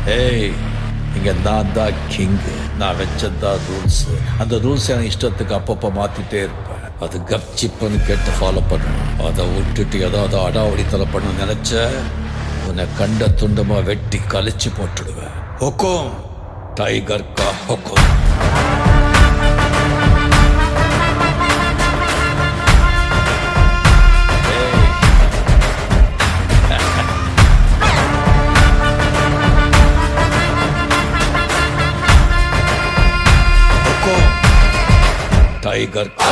ஏய், இங்க நான் தான் கிங்கு. நான் வச்சதான் ரூல்ஸ். அந்த ரூல்ஸ் என் இஷ்டத்துக்கு அப்பப்போ மாத்திட்டே இருப்பேன். அது கப்சிப்புன்னு கேட்டு ஃபாலோ பண்ணணும். அதை விட்டுட்டு ஏதாவது அடாவடித்தலை பண்ண நினைச்ச உன்னை கண்ட துண்டமா வெட்டி கழிச்சு போட்டுடுவேன். ஹொக்கும், டைகர் கா ஹொக்கும். टाइगर का